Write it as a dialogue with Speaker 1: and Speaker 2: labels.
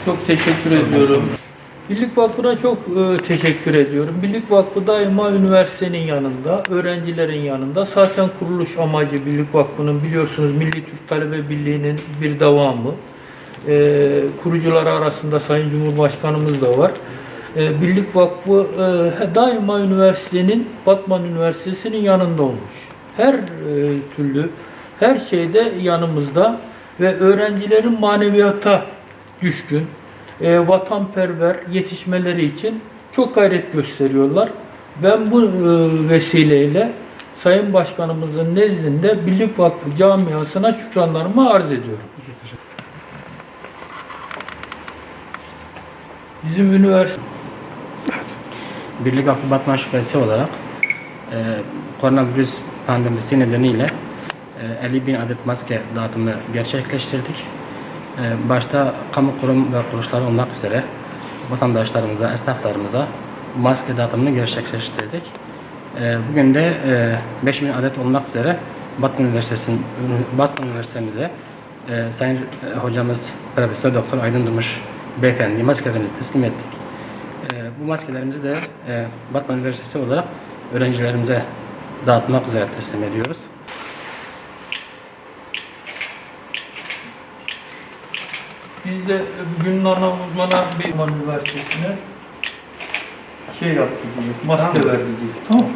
Speaker 1: Çok teşekkür ediyorum. Birlik Vakfı'na çok teşekkür ediyorum. Birlik Vakfı daima üniversitenin yanında, öğrencilerin yanında. Zaten kuruluş amacı Birlik Vakfı'nın biliyorsunuz Milli Türk Talebe Birliği'nin bir devamı. Kurucuları arasında Sayın Cumhurbaşkanımız da var. Birlik Vakfı daima üniversitenin, Batman Üniversitesi'nin yanında olmuş. Her türlü, her şeyde yanımızda ve öğrencilerin maneviyata düşkün, vatanperver yetişmeleri için çok gayret gösteriyorlar. Ben bu vesileyle Sayın Başkanımızın nezdinde Birlik Vakfı camiasına şükranlarımı arz ediyorum. Bizim üniversite...
Speaker 2: Birlik Vakfı Batman Şubesi olarak koronavirüs pandemisi nedeniyle 50.000 adet maske dağıtımı gerçekleştirdik. Başta kamu kurum ve kuruluşları olmak üzere vatandaşlarımıza, esnaflarımıza maske dağıtımını gerçekleştirdik. Bugün de 5.000 adet olmak üzere Batman Üniversitemize Sayın Hocamız Profesör Doktor Aydın Durmuş Beyefendi maskelerimizi teslim ettik. Bu maskelerimizi de Batman Üniversitesi olarak öğrencilerimize dağıtmak üzere teslim ediyoruz.
Speaker 1: Biz de günün ana uzmanı bir Üniversitesi'ne şey yaptık, maske verdik. Tamam.